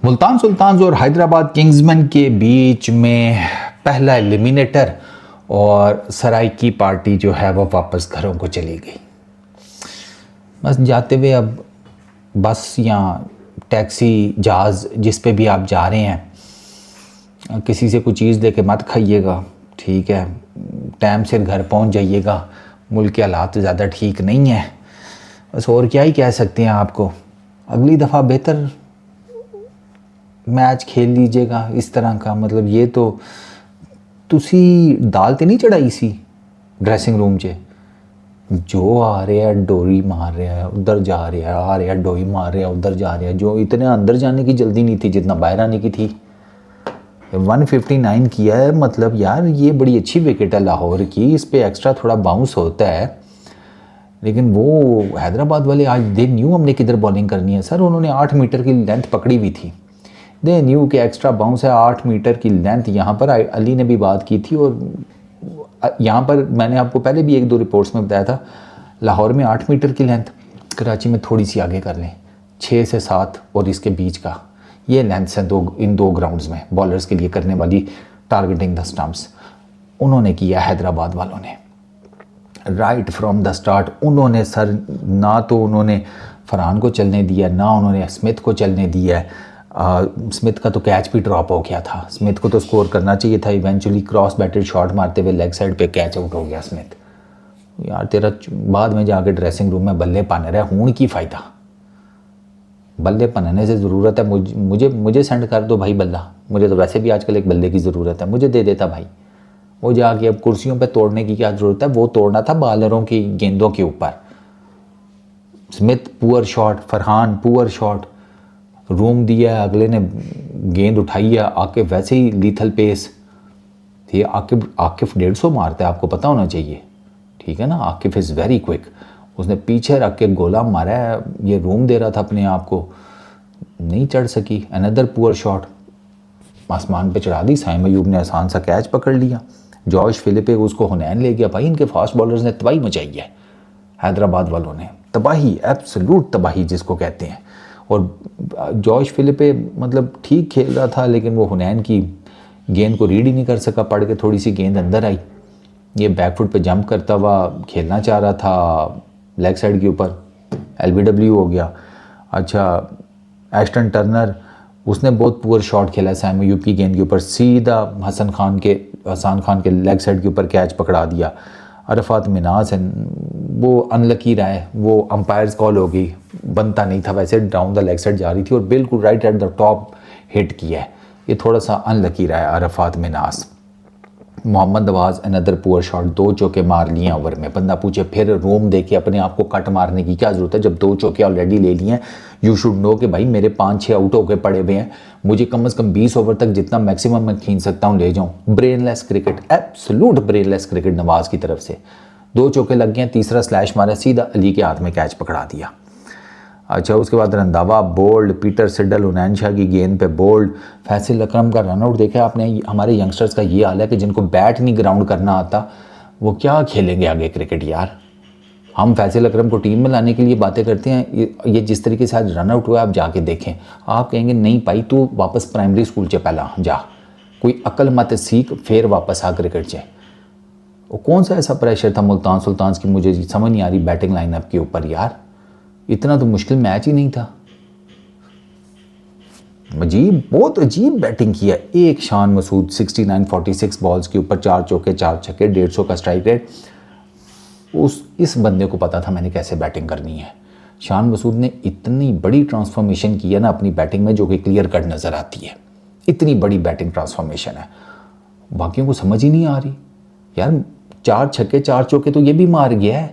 Multan sultans और Hyderabad Kingsman के बीच में पहला एलिमिनेटर और सराइकी पार्टी जो है वो वापस घरों को चली गई। बस जाते हुए अब बस या टैक्सी जहाज़ जिस पे भी आप जा रहे हैं, किसी से कुछ चीज़ लेके मत खाइएगा, ठीक है। टाइम से घर पहुंच जाइएगा। मुल्क के हालात ज़्यादा ठीक नहीं है, बस और क्या ही कह सकते हैं आपको। अगली दफ़ा बेहतर मैच खेल लीजिएगा इस तरह का। मतलब ये तो तुसी दाल ते नहीं चढ़ाई सी ड्रेसिंग रूम 'ਚ जो आ रहा है डोरी मार रहा है, उधर जा रहा है, आ रहा है डोरी मार रहा है, उधर जा रहा है। जो इतने अंदर जाने की जल्दी नहीं थी जितना बाहर आने की थी। 159 किया है, मतलब यार ये बड़ी अच्छी विकेट है लाहौर की, इस पर एक्स्ट्रा थोड़ा बाउंस होता है। लेकिन वो हैदराबाद वाले आज दे न्यू हमने किधर बॉलिंग करनी है सर। उन्होंने 8 मीटर की लेंथ पकड़ी हुई थी। दे न्यू के एक्स्ट्रा बाउंस है 8 मीटर की लेंथ। यहाँ पर अली ने भी बात की थी और यहाँ पर मैंने आपको पहले भी 1-2 रिपोर्ट्स में बताया था, लाहौर में 8 मीटर की लेंथ, कराची में थोड़ी सी आगे कर लें, 6 से 7 और इसके बीच का ये लेंथ्स हैं इन दो ग्राउंड्स में बॉलर्स के लिए करने वाली टारगेटिंग द स्टम्प्स। उन्होंने किया हैदराबाद वालों ने राइट फ्रॉम द स्टार्ट। उन्होंने सर ना तो उन्होंने फरहान को चलने दिया, ना उन्होंने स्मिथ को चलने दिया। स्मिथ का तो कैच भी ड्रॉप हो गया था। स्मिथ को तो स्कोर करना चाहिए था। इवेंचुअली क्रॉस बैटेड शॉट मारते हुए लेग साइड पे कैच आउट हो गया स्मिथ। यार तेरा बाद में जाके ड्रेसिंग रूम में बल्ले पाने रहा हूँ की फ़ायदा। बल्ले पहनने से ज़रूरत है मुझे सेंड कर दो भाई बल्ला। मुझे तो वैसे भी आजकल एक बल्ले की ज़रूरत है, मुझे दे देता भाई। वो जाके अब कुर्सियों पे तोड़ने की क्या ज़रूरत है, वो तोड़ना था बॉलरों की गेंदों के ऊपर। Smith poor shot, Farhan poor shot, room दिया, अगले ने गेंद उठाई है। आकिफ वैसे ही लीथल पेस थी। आकिफ 150 मारता है, आपको पता होना चाहिए, ठीक है ना। Akif is very quick. उसने पीछे रख के गोला मारा है। ये रूम दे रहा था अपने आप को, नहीं चढ़ सकी। अनदर पुअर शॉट आसमान पे चढ़ा दी। साइम अयूब ने आसान सा कैच पकड़ लिया। जॉर्ज फिलिपे उसको हुनैन ले गया। भाई इनके फास्ट बॉलर्स ने तबाही मचाई है, हैदराबाद वालों ने तबाही, एब्सोल्यूट तबाही जिसको कहते हैं। और जॉर्ज फिलिपे मतलब ठीक खेल रहा था, लेकिन वो हुनैन की गेंद को रीड ही नहीं कर सका। पड़ के थोड़ी सी गेंद अंदर आई। ये बैकफुट पे जंप करता हुआ खेलना चाह रहा था लेग साइड के ऊपर, LBW हो गया। अच्छा, एस्टन टर्नर उसने बहुत पुअर शॉट खेला साइम अयूब की गेंद के ऊपर, सीधा हसन खान के लेग साइड के ऊपर कैच पकड़ा दिया। अरफात मिनास है वो अनलकी रहा है, वो अंपायर्स कॉल हो गई, बनता नहीं था। वैसे डाउन द लेग साइड जा रही थी और बिल्कुल right at the top hit किया है। ये थोड़ा सा अनलकी रहा है Arafat Minhas. Mohammad Nawaz another poor shot, 2 चौके मार लिए ओवर में। बंदा पूछे फिर रूम दे के अपने आप को कट मारने की क्या ज़रूरत है जब 2 चौके ऑलरेडी ले लिए हैं। यू शुड नो कि भाई मेरे 5-6 आउट होके पड़े हुए हैं, मुझे कम से कम 20 ओवर तक जितना मैक्सिमम मैं खींच सकता हूँ ले जाऊँ। Brainless cricket, absolute brainless cricket Nawaz की तरफ से। 2 चौके लग गए, तीसरा स्लैश मारा, सीधा अली के हाथ में कैच पकड़ा दिया। अच्छा, उसके बाद Randhawa bowled, Peter Siddle Hunain Shah की गेंद पे बोल्ड। फैसल अकरम का रनआउट देखा आपने। हमारे यंगस्टर्स का ये हाल है कि जिनको बैट नहीं ग्राउंड करना आता वो क्या खेलेंगे आगे क्रिकेट यार। हम फैसल अकरम को टीम में लाने के लिए बातें करते हैं, ये जिस तरीके से आज रनआउट हुआ आप जाके देखें। आप कहेंगे नहीं पाई तो वापस प्राइमरी स्कूल च पहला जा, कोई अकल मत सीख, फिर वापस आ क्रिकेट च। वो कौन सा ऐसा प्रेशर था मुल्तान सुल्तान्स की, मुझे समझ नहीं आ रही बैटिंग लाइनअप के ऊपर यार। इतना तो मुश्किल मैच ही नहीं था। अजीब, बहुत अजीब बैटिंग किया। एक शान मसूद 69-46 बॉल्स के ऊपर 4 चौके 4 छक्के, 150 का स्ट्राइक रेट। इस बंदे को पता था मैंने कैसे बैटिंग करनी है। शान मसूद ने इतनी बड़ी ट्रांसफॉर्मेशन की है ना अपनी बैटिंग में, जो कि क्लियर कट नज़र आती है। इतनी बड़ी बैटिंग ट्रांसफॉर्मेशन है, बाकियों को समझ ही नहीं आ रही यार। 4 छक्के 4 चौके तो ये भी मार गया है।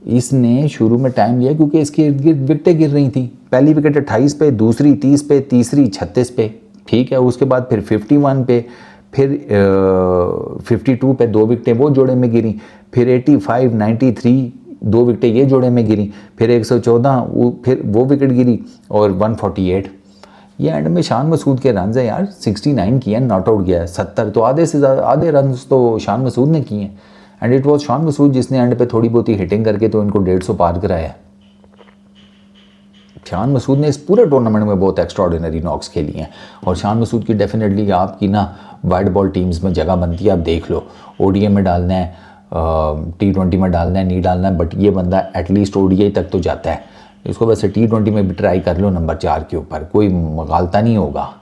इसने शुरू में टाइम लिया क्योंकि इसके इर्द गिर्द विकेटें गिर रही थी। पहली विकेट 28 पे, दूसरी 30 पे, तीसरी 36 पे, ठीक है। उसके बाद फिर 51 पे, फिर 52 पे 2 विकेटें वो जोड़े में गिरी, फिर 85, 93 2 विकेटें ये जोड़े में गिरी, फिर 114 फिर वो विकेट गिरी और 148। ये एंड में शान मसूद के रन है यार। 69 किए, नॉट आउट गया है 70, तो आधे से ज़्यादा आधे रन तो शान मसूद ने किए हैं। And it was Shan Masood जिसने एंड पे थोड़ी बहुत ही हिटिंग करके तो इनको 150 पार कराया। शान मसूद ने इस पूरे टूर्नामेंट में बहुत एक्स्ट्राऑर्डिनरी नॉक्स खेली हैं और शान मसूद की डेफिनेटली आपकी ना वाइट बॉल टीम्स में जगह बनती है। आप देख लो, ओडीआई में डालना है, T20 में डालना है, नहीं डालना है, बट ये बंदा एटलीस्ट ओडीआई तक तो जाता है। इसको वैसे T20 में भी ट्राई कर लो नंबर 4 के ऊपर, कोई मगालता नहीं होगा।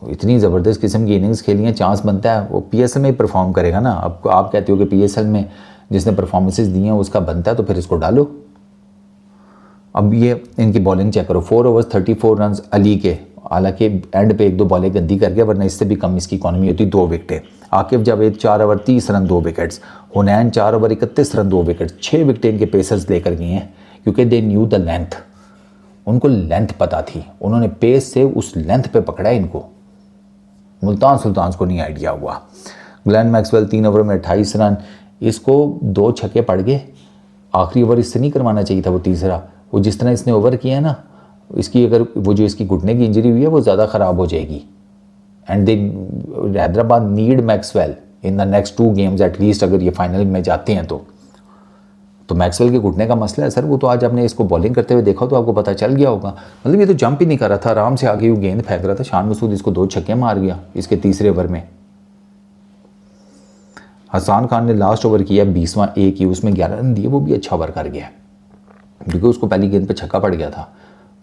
इतनी ज़बरदस्त किस्म की इनिंग्स खेली हैं, चांस बनता है वो PSL में ही परफॉर्म करेगा ना। अब आप कहते हो कि PSL में जिसने परफॉर्मेंसेस दी हैं उसका बनता है, तो फिर इसको डालो। अब ये इनकी बॉलिंग चेक करो, 4 ओवर्स 34 रन अली के, हालांकि एंड पे 1-2 बॉलें गंदी कर गया, वरना इससे भी कम इसकी इकॉनमी होती, 2 विकेटें। Aqib Javed 4 over 30 run 2 wickets, Hunain 4 over 31 run 2 wickets, 6 विकेटें इनके पेसर्स लेकर गए हैं क्योंकि दे न्यू द लेंथ, उनको लेंथ पता थी, उन्होंने पेस से उस लेंथ पे पकड़ा है इनको। मुल्तान सुल्तान्स को नहीं आइडिया हुआ। ग्लेन मैक्सवेल 3 ओवर में 28 रन, इसको 2 छक्के पड़ गए, आखिरी ओवर इससे नहीं करवाना चाहिए था वो तीसरा। वो जिस तरह इसने ओवर किया है ना, इसकी अगर वो जो इसकी घुटने की इंजरी हुई है वो ज़्यादा ख़राब हो जाएगी। And they Hyderabad need Maxwell in the next 2 games at least, अगर ये फाइनल में जाते हैं तो मैक्सवेल के घुटने का मसला है सर। वो तो आज आपने इसको बॉलिंग करते हुए देखा तो आपको पता चल गया होगा। मतलब ये तो जंप ही नहीं कर रहा था, आराम से आगे वो गेंद फेंक रहा था। शान मसूद इसको 2 छक्के मार गया इसके तीसरे ओवर में। हसान खान ने लास्ट ओवर किया 20वां एक ही, उसमें 11 रन दिए, वो भी अच्छा ओवर कर गया क्योंकि उसको पहली गेंद पे छक्का पड़ गया था,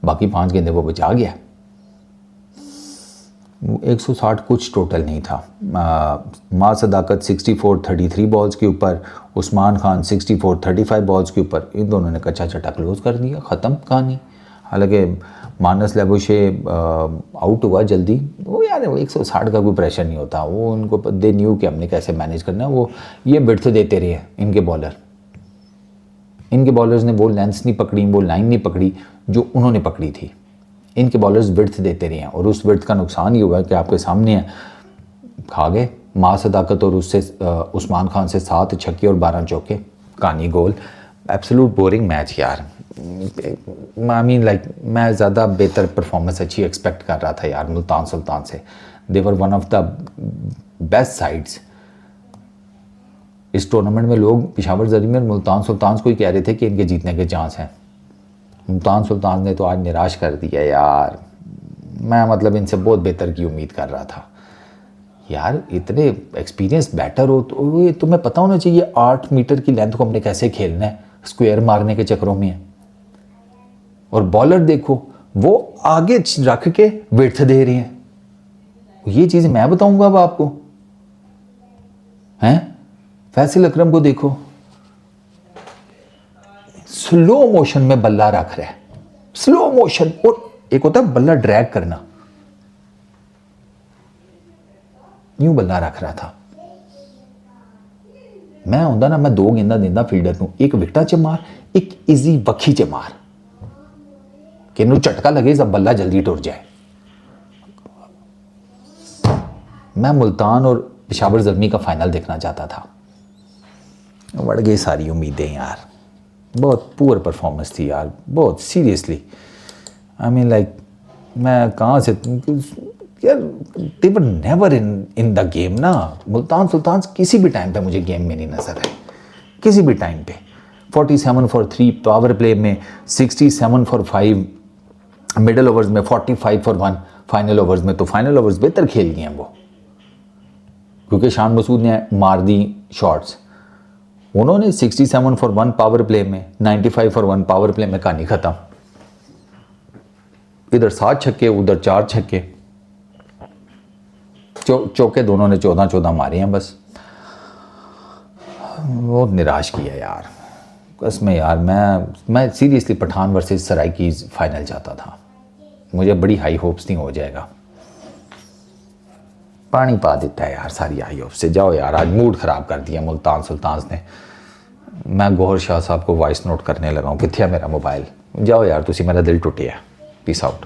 बाकी 5 गेंदें वो बचा गया। 160 कुछ टोटल नहीं था। मां सदाकत 64-33 बॉल्स के ऊपर, उस्मान खान 64-35 बॉल्स के ऊपर, इन दोनों ने कच्चा चटा क्लोज कर दिया, ख़त्म कहानी। हालांकि मानस लेबुशे आउट हुआ जल्दी, वो यार वो 160 का कोई प्रेशर नहीं होता, वो उनको दे न्यू कि हमने कैसे मैनेज करना है। वो ये बिड्थ देते रहे इनके बॉलर्स ने वो लेंथ्स नहीं पकड़ी, वो लाइन नहीं पकड़ी जो उन्होंने पकड़ी थी। इनके बॉलर्स विड्थ देते रहे हैं और उस विड्थ का नुकसान ये हुआ कि आपके सामने है, खा गए मां सदाकत और उससे उस्मान खान से 7 छक्के और 12 चौके, कहानी गोल। एब्सोल्यूट बोरिंग मैच यार। आई मीन लाइक मैं ज़्यादा बेहतर परफॉर्मेंस अच्छी एक्सपेक्ट कर रहा था यार मुल्तान सुल्तान से। They were one of the best sides इस टूर्नामेंट में। लोग पेशावर जरीन में मुल्तान सुल्तान को ही कह रहे थे कि इनके जीतने के चांस हैं। मुल्तान सुल्तान ने तो आज निराश कर दिया यार। मैं मतलब इनसे बहुत बेहतर की उम्मीद कर रहा था यार। इतने एक्सपीरियंस बैटर हो तो ये तुम्हें पता होना चाहिए 8 मीटर की लेंथ को हमने कैसे खेलना है, स्क्वायर मारने के चक्करों में। और बॉलर देखो वो आगे रख के विड्थ दे रहे हैं। ये चीज़ मैं बताऊंगा अब आपको हैं। फैसल अकरम को देखो, स्लो मोशन में बल्ला रख रहा है, स्लो मोशन। और एक होता है बल्ला ड्रैग करना, यूं बल्ला रख रहा था। मैं होंदा ना, मैं 2 गेंदा देंदा फील्डर को, एक विकटा च मार, एक इजी वक्खी च मार कि इन्हू झटका लगे जब बल्ला जल्दी टुर जाए। मैं मुल्तान और पेशावर ज़ल्मी का फाइनल देखना चाहता था। बढ़ गई सारी उम्मीदें यार। बहुत पुअर परफॉर्मेंस थी यार, बहुत सीरियसली। आई मीन लाइक मैं कहाँ से यार, they were never in the game ना। मुल्तान सुल्तान किसी भी टाइम पे मुझे गेम में नहीं नजर आए, किसी भी टाइम पे। 47 फॉर 3 पावर प्ले में, 67 फॉर 5 मिडल ओवर्स में, 45 फॉर 1 फाइनल ओवर्स में। तो फाइनल ओवर्स बेहतर खेल गए हैं वो, क्योंकि शान मसूद ने मार दी शॉट्स। उन्होंने 67 फॉर 1 पावर प्ले में, 95 फॉर 1 पावर प्ले में, कहानी खत्म। इधर 7 छक्के, उधर 4 छक्के, चौके दोनों ने 14-14 मारे हैं बस। बहुत निराश किया यार कसम यार। मैं सीरियसली पठान वर्सेस सराइकीज़ फाइनल चाहता था, मुझे बड़ी हाई होप्स थी हो जाएगा। पानी पा देता है यार सारी हाई होप्स से। जाओ यार, आज मूड ख़राब कर दिया मुल्तान सुल्तान ने। मैं गौहर शाह साहब को वॉइस नोट करने लगा हूँ, कित्थे मेरा मोबाइल। जाओ यार, तुसी मेरा दिल टुटिया। Peace out.